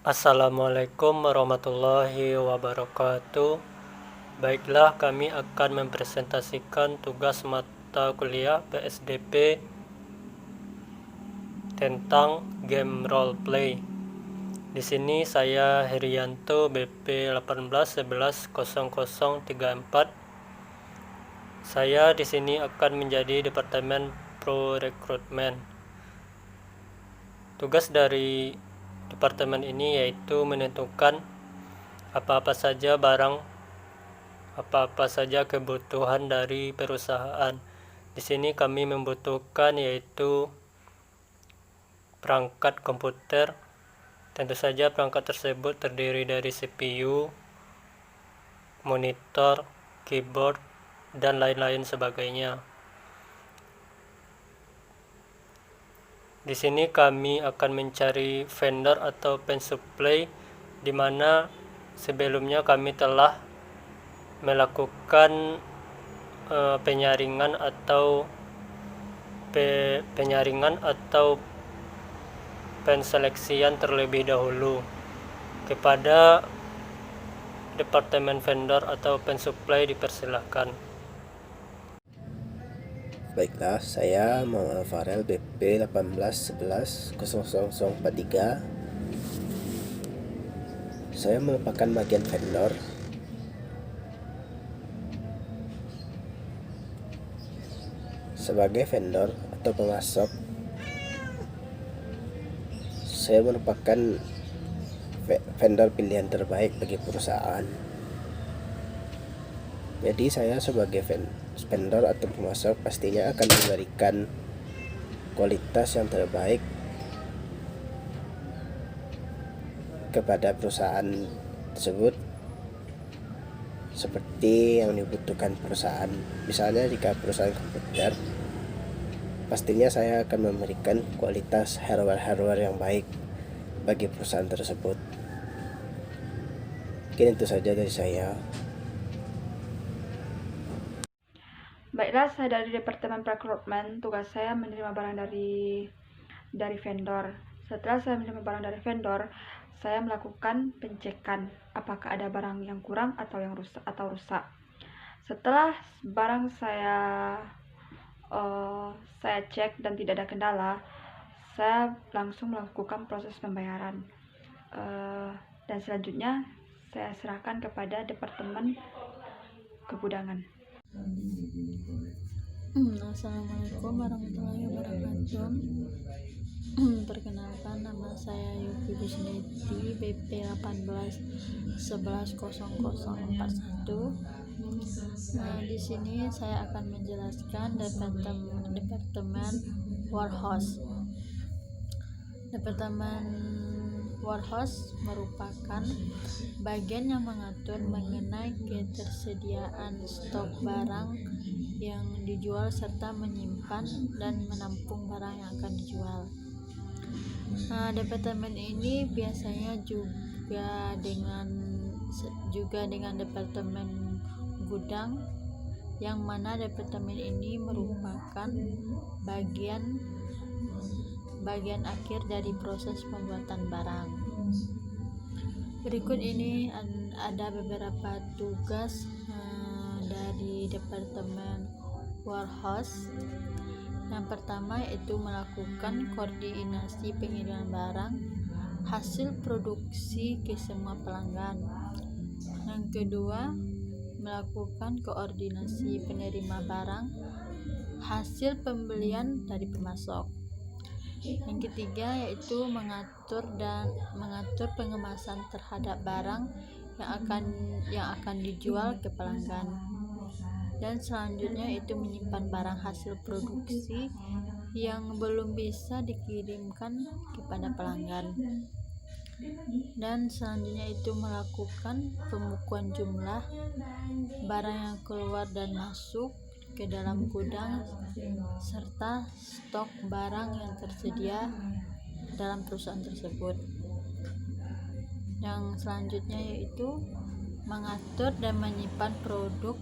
Assalamualaikum warahmatullahi wabarakatuh. Baiklah, kami akan mempresentasikan tugas mata kuliah PSDP tentang game role play. Di sini saya Herianto BP 18110034. Saya di sini akan menjadi Departemen Pro Recruitment. Tugas dari departemen ini yaitu menentukan apa-apa saja kebutuhan dari perusahaan. Di sini kami membutuhkan yaitu perangkat komputer. Tentu saja perangkat tersebut terdiri dari CPU, monitor, keyboard, dan lain-lain sebagainya. Di sini kami akan mencari vendor atau pen supply, di mana sebelumnya kami telah melakukan penyaringan atau penseleksian terlebih dahulu kepada departemen vendor atau pen supply. Dipersilahkan. Baiklah, saya Muhammad Farel BP 18110043. Saya merupakan bagian vendor. Sebagai vendor atau pemasok, saya merupakan vendor pilihan terbaik bagi perusahaan. Jadi saya sebagai vendor atau pemasok pastinya akan memberikan kualitas yang terbaik kepada perusahaan tersebut seperti yang dibutuhkan perusahaan. Misalnya jika perusahaan komputer, pastinya saya akan memberikan kualitas hardware yang baik bagi perusahaan tersebut. Mungkin itu saja dari saya. Baiklah, saya dari Departemen Procurement. Tugas saya menerima barang dari vendor. Setelah saya menerima barang dari vendor, saya melakukan pengecekan apakah ada barang yang kurang atau yang rusak. Setelah barang saya cek dan tidak ada kendala, saya langsung melakukan proses pembayaran. Dan selanjutnya saya serahkan kepada Departemen Kegudangan. Assalamualaikum warahmatullahi wabarakatuh. Perkenalkan, nama saya Yuki Busneti BP 18110041. Di sini saya akan menjelaskan departemen warehouse. Departemen warehouse merupakan bagian yang mengatur mengenai ketersediaan stok barang yang dijual serta menyimpan dan menampung barang yang akan dijual. Departemen ini biasanya juga dengan departemen gudang, yang mana departemen ini merupakan bagian akhir dari proses pembuatan barang. Berikut ini ada beberapa tugas dari departemen warehouse. Yang pertama yaitu melakukan koordinasi pengiriman barang hasil produksi ke semua pelanggan. Yang kedua, melakukan koordinasi penerima barang hasil pembelian dari pemasok. Yang ketiga yaitu mengatur pengemasan terhadap barang yang akan dijual ke pelanggan. Dan selanjutnya itu menyimpan barang hasil produksi yang belum bisa dikirimkan kepada pelanggan. Dan selanjutnya itu melakukan pembukuan jumlah barang yang keluar dan masuk ke dalam gudang serta stok barang yang tersedia dalam perusahaan tersebut. Yang selanjutnya yaitu mengatur dan menyimpan produk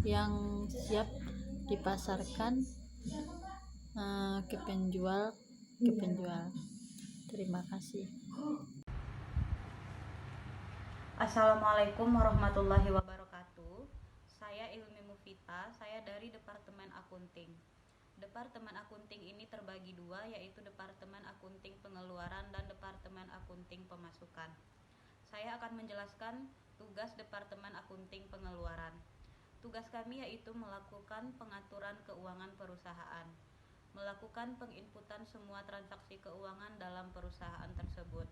yang siap dipasarkan ke penjual. Terima kasih. Assalamualaikum warahmatullahi wabarakatuh. Saya Ilmi Mufita, saya dari Departemen Akunting. Departemen Akunting ini terbagi dua, yaitu Departemen Akunting Pengeluaran dan Departemen Akunting Pemasukan. Saya akan menjelaskan tugas Departemen Akunting Pengeluaran. Tugas kami yaitu melakukan pengaturan keuangan perusahaan, melakukan penginputan semua transaksi keuangan dalam perusahaan tersebut,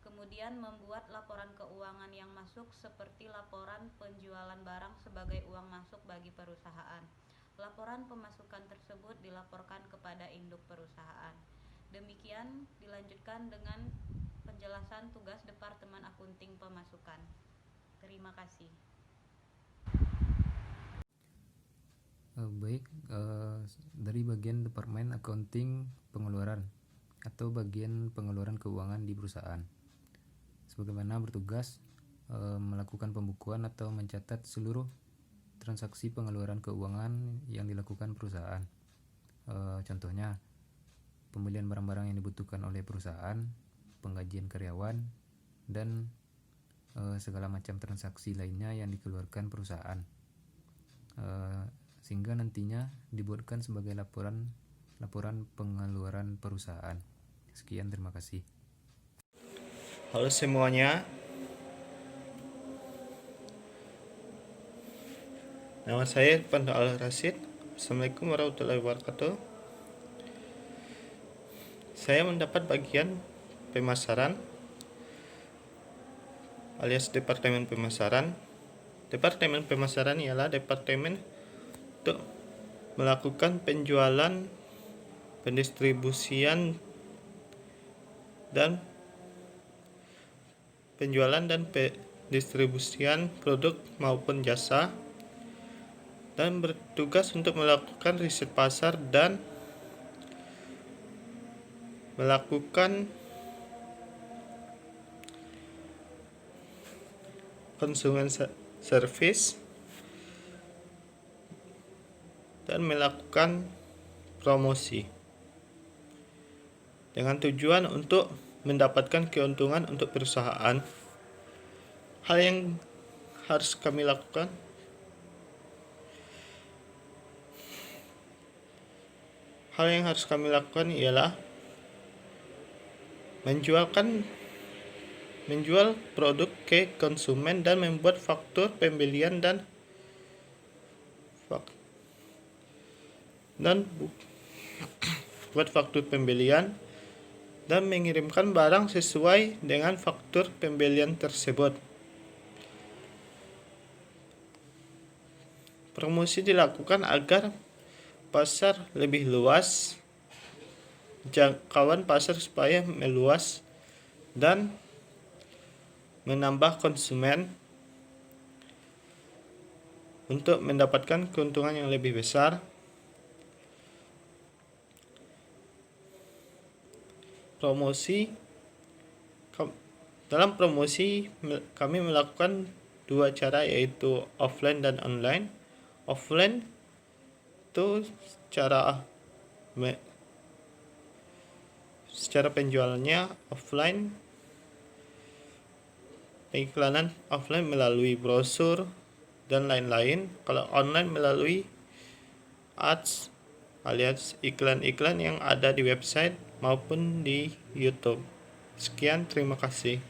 kemudian membuat laporan keuangan yang masuk seperti laporan penjualan barang sebagai uang masuk bagi perusahaan. Laporan pemasukan tersebut dilaporkan kepada induk perusahaan. Demikian dilanjutkan dengan penjelasan tugas Departemen Akunting Pemasukan. Terima kasih. Dari bagian Departemen Accounting Pengeluaran atau bagian pengeluaran keuangan di perusahaan. Sebagaimana bertugas melakukan pembukuan atau mencatat seluruh transaksi pengeluaran keuangan yang dilakukan perusahaan. Contohnya, pembelian barang-barang yang dibutuhkan oleh perusahaan, penggajian karyawan, dan segala macam transaksi lainnya yang dikeluarkan perusahaan. Sehingga nantinya dibuatkan sebagai laporan pengeluaran perusahaan. Sekian, terima kasih. Halo semuanya, nama saya Irfan Al-Rasyid. Assalamualaikum warahmatullahi wabarakatuh. Saya mendapat bagian pemasaran alias Departemen Pemasaran. Departemen Pemasaran ialah departemen untuk melakukan penjualan, pendistribusian, dan pendistribusian produk maupun jasa, dan bertugas untuk melakukan riset pasar dan melakukan konsumen service dan melakukan promosi dengan tujuan untuk mendapatkan keuntungan untuk perusahaan. Hal yang harus kami lakukan ialah menjual produk ke konsumen dan membuat faktur pembelian dan buat faktur pembelian dan mengirimkan barang sesuai dengan faktur pembelian tersebut. Promosi dilakukan agar pasar lebih luas, jangkauan pasar supaya meluas dan menambah konsumen untuk mendapatkan keuntungan yang lebih besar. Dalam promosi kami melakukan dua cara, yaitu offline dan online. Offline itu secara penjualannya offline, pengiklanan offline melalui brosur dan lain-lain. Kalau online melalui ads alias iklan-iklan yang ada di website maupun di YouTube. Sekian, terima kasih.